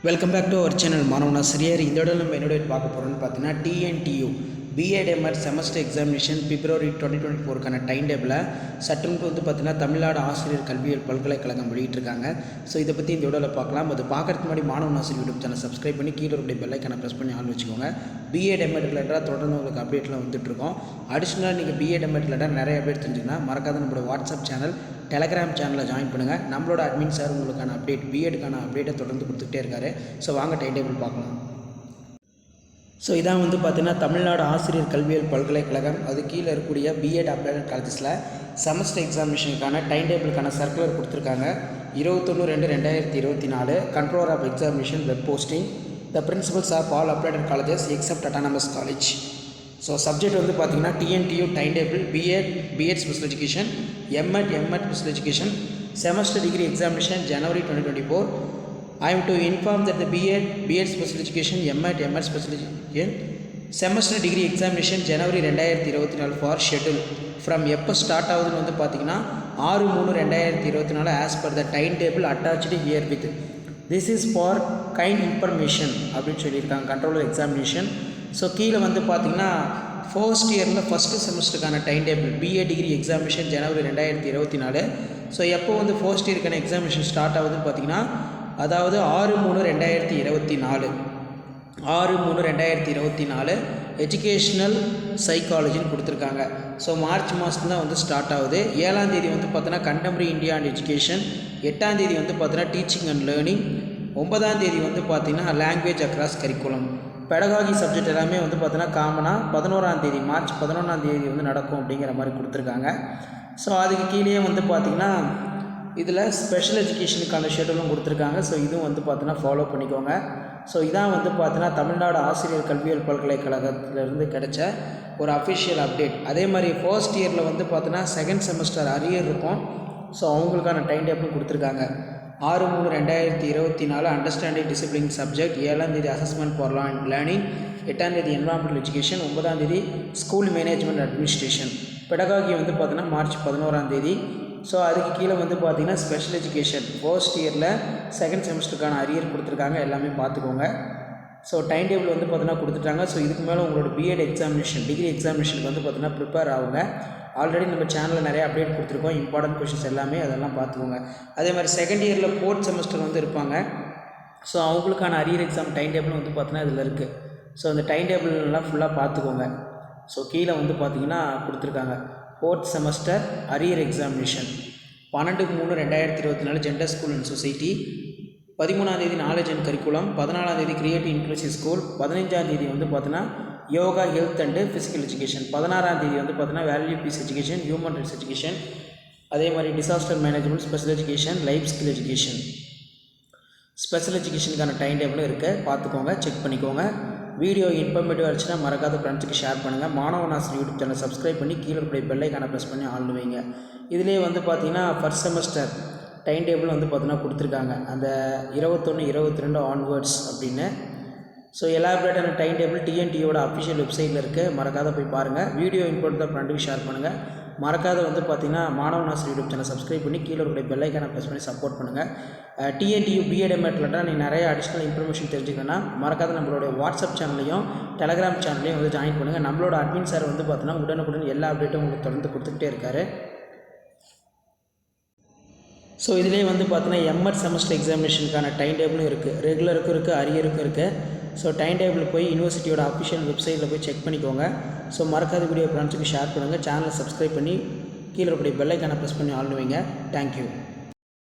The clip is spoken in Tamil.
Welcome back to our channel மாணவனா சரியார். இந்த இடம் நம்ம என்னோட பார்க்க போகிறோம்னு பார்த்தீங்கன்னா TNTU BEd MR semester examination February 2024 time டேபிளை சற்றுமுன்பு பார்த்தீங்கன்னா தமிழ்நாடு ஆசிரியர் கல்வியியல் பல்கலைக்கழகம் வெளியிட்டிருக்காங்க. ஸோ இதை பற்றி இந்த வீடியோவில் பார்க்கலாம். அது பார்க்கறதுக்கு முன்னாடி மாணவன் ஆசிரியர் யூடியூப் சேனல் சப்ஸ்கிரைப் பண்ணி கீழே இருக்கிற பெல்லைக்கான ப்ரெஸ் பண்ணி ஆன் வச்சுக்கோங்க. பிஎட்எம்எட் ரிலேட்டடாக தொடர்ந்து உங்களுக்கு அப்டேட்லாம் வந்துட்டுருக்கோம். அடிஷ்னலாக நீங்கள் பிஎட்எம்எட் ரிலேட்டடாக நிறைய அப்டேட் தெரிஞ்சுங்கன்னா மறக்காத நம்மளோட வாட்ஸ்அப் சேனல் டெலகிராம் சேனலில் ஜாயின் பண்ணுங்கள். நம்மளோட அட்மின் சார் உங்களுக்கான அப்டேட் பிஎட்டுக்கான அப்டேட்டை தொடர்ந்து கொடுத்துக்கிட்டே இருக்காரு. ஸோ வாங்க டைம் டேபிள் பார்க்கலாம். ஸோ இதான் பார்த்தீங்கன்னா தமிழ்நாடு ஆசிரியர் கல்வியியல் பல்கலைக்கழகம் அது கீழே இருக்கக்கூடிய பிஎட் அப்ளைட் காலேஜஸில் செமஸ்டர் எக்ஸாமினேஷனுக்கான டைம் டேபிளுக்கான சர்க்குலர் கொடுத்துருக்காங்க. 21/2/2024 controller of examination web posting the principals of all applied colleges except autonomous college. So subject பார்த்தீங்கன்னா TNTU time table BEd special education, MEd special education, semester degree examination January 2024. I am to inform that the BEd Special Education, MAT Special Education, Semester Degree Examination January 2024 for schedule from எப்போ ஸ்டார்ட் ஆகுதுன்னு பார்த்தீங்கன்னா 6/3/2024 as per the time table attached here with. This is for kind information அப்படின்னு சொல்லியிருக்காங்க கண்ட்ரோலர் எக்ஸாமினேஷன். ஸோ கீழே பார்த்தீங்கன்னா ஃபர்ஸ்ட் இயரில் ஃபஸ்ட்டு செமஸ்டருக்கான time table BA degree examination January 2024. So எப்போ ஃபர்ஸ்ட் இயருக்கான எக்ஸாமினேஷன் ஸ்டார்ட் ஆகுதுன்னு பார்த்தீங்கன்னா அதாவது 6/3/2024 6/3/2024 எஜுகேஷ்னல் சைக்காலஜின்னு கொடுத்துருக்காங்க. ஸோ மார்ச் மாதம் தான் ஸ்டார்ட் ஆகுது. 7ஆம் தேதி பார்த்தீங்கன்னா கண்டெம்பரரி இந்தியா அண்ட் எஜுகேஷன், 8ஆம் தேதி பார்த்தீங்கன்னா டீச்சிங் அண்ட் லேர்னிங், 9ஆம் தேதி பார்த்தீங்கன்னா language across curriculum. Pedagogy subject எல்லாமே பார்த்தீங்கன்னா காமனாக 11ஆம் தேதி மார்ச் 11ஆம் தேதி நடக்கும் அப்படிங்கிற மாதிரி கொடுத்துருக்காங்க. ஸோ அதுக்கு கீழே பார்த்தீங்கன்னா இதில் ஸ்பெஷல் எஜுகேஷனுக்கான ஷெடியூலும் கொடுத்துருக்காங்க. ஸோ இதுவும் பார்த்தீங்கன்னா ஃபாலோ பண்ணிக்கோங்க. ஸோ இதான் பார்த்தீங்கன்னா தமிழ்நாடு ஆசிரியர் கல்வியியல் பல்கலைக்கழகத்திலேருந்து கிடைச்ச ஒரு அஃபிஷியல் அப்டேட். அதே மாதிரி ஃபர்ஸ்ட் இயரில் பார்த்தீங்கன்னா செகண்ட் செமஸ்டர் அரியர் இருக்கும். ஸோ அவங்களுக்கான டைம் டேபிளும் கொடுத்துருக்காங்க. 6/3/2024 அண்டர்ஸ்டாண்டிங் டிசிப்ளின் சப்ஜெக்ட், 7ஆம் தேதி அசஸ்மெண்ட் ஃபார் லேர்னிங், 8ஆம் தேதி என்வரான்மெண்டல் எஜுகேஷன், 9ஆம் தேதி ஸ்கூல் மேனேஜ்மெண்ட் அட்மினிஸ்ட்ரேஷன். பெடகாகி பார்த்தீங்கன்னா மார்ச் 11ஆம் தேதி. ஸோ அதுக்கு கீழே பார்த்தீங்கன்னா ஸ்பெஷல் எஜுகேஷன் ஃபர்ஸ்ட் இயரில் செகண்ட் செமஸ்டருக்கான அரியர் கொடுத்துருக்காங்க. எல்லாமே பார்த்துக்கோங்க. ஸோ டைம் டேபிள் பார்த்தீங்கன்னா கொடுத்துட்டாங்க. ஸோ இதுக்கு மேலே உங்களோட பிஎட் எக்ஸாமினேஷன் டிகிரி எக்ஸாமினேஷனுக்கு பார்த்தீங்கன்னா ப்ரிப்பேர் ஆகுங்க. ஆல்ரெடி நம்ம சேனலில் நிறைய அப்டேட் கொடுத்துருக்கோம். இம்பார்ட்டன்ட் கொஷின்ஸ் எல்லாமே அதெல்லாம் பார்த்துக்கோங்க. அதே மாதிரி செகண்ட் இயரில் ஃபோர்த் செமஸ்டர் இருப்பாங்க. ஸோ அவங்களுக்கான அரியர் எக்ஸாம் டைம் டேபிள் பார்த்தீங்கன்னா இதில் இருக்குது. ஸோ அந்த டைம் டேபிள்லாம் ஃபுல்லாக பார்த்துக்கோங்க. ஸோ கீழே பார்த்தீங்கன்னா கொடுத்துருக்காங்க fourth semester arrear examination 12/3/2024 gender school and society, 13ஆம் தேதி நாலேஜ் அண்ட் கரிக்குலம், 14ஆம் தேதி கிரியேட்டிவ் இன்க்ளூசிவ் ஸ்கூல், 15ஆம் தேதி பார்த்தீங்கன்னா yoga health and physical education, 16ஆம் தேதி பார்த்தீங்கன்னா value peace education, human rights education, அதே மாதிரி disaster management, special education, life skill education. Special எஜுகேஷனுக்கான டைம் டேபிளும் இருக்குது. பார்த்துக்கோங்க, செக் பண்ணிக்கோங்க. வீடியோ இன்ஃபர்மேட்டிவாக இருந்துச்சுன்னா மறக்காத ஃப்ரெண்ட்ஸுக்கு ஷேர் பண்ணுங்கள். மாணவன் ஆசிரியர் யூடியூப் சேனல் சப்ஸ்கிரைப் பண்ணி கீழே இருக்கிற பெல்லைக்கான ப்ரெஸ் பண்ணி ஆன் வைங்க. இதிலே பார்த்தீங்கன்னா ஃபர்ஸ்ட் செமஸ்டர் டைம் டேபிள் பார்த்தீங்கன்னா கொடுத்துருக்காங்க அந்த 21/22 ஆன்வர்ட்ஸ் அப்படின்னு. ஸோ எலாபரேட்டான டைம் டேபிள் டிஎன்டியோட அஃபிஷியல் வெப்சைட்டில் இருக்குது. மறக்காத போய் பாருங்கள். வீடியோ இன்ஃபர்மேட்டிவாக ஃப்ரெண்டுக்கு ஷேர் பண்ணுங்கள். மறக்காத பார்த்தீங்கன்னா மாணவன் ஆசிரியர் யூடியூப் சேனல் சப்ஸ்கிரைப் பண்ணி கீழே இருக்கிற பெல்லைக்கான ப்ரெஸ் பண்ணி சப்போர்ட் பண்ணுங்கள். டிஎன்டியூ பிஎட்எம்எட்லட்டா நீங்கள் நிறைய அடிஷ்னல் இன்ஃபர்மேஷன் தெரிஞ்சுக்கணுன்னா மறக்காத நம்மளோட வாட்ஸ்அப் சேனல்லையும் டெலகிராம் சேனல்லையும் ஜாயின் பண்ணுங்கள். நம்மளோட அட்மின் சார் பார்த்தீங்கன்னா உடனுக்குடன் எல்லா அப்டேட்டும் உங்களுக்கு தொடர்ந்து கொடுத்துக்கிட்டே இருக்காரு. ஸோ இதிலே பார்த்தீங்கன்னா எம்எட் செமஸ்டர் எக்ஸாமினேஷனுக்கான டைம் டேபிளும் இருக்குது. ரெகுலருக்கும் இருக்குது, அரியருக்கும் இருக்குது. ஸோ டைம் டேபிள் போய் யூனிவர்சிட்டியோட அஃபிஷியல் வெப்சைட்டில் போய் செக் பண்ணிக்கோங்க. ஸோ மறக்காத வீடியோ ஃப்ரெண்ட்ஸுக்கு ஷேர் பண்ணுங்கள். சேனலை சப்ஸ்கிரைப் பண்ணி கீழே இருக்கிற பெல்லைக்கான ப்ரெஸ் பண்ணி ஆன் வைங்க. தேங்க்யூ.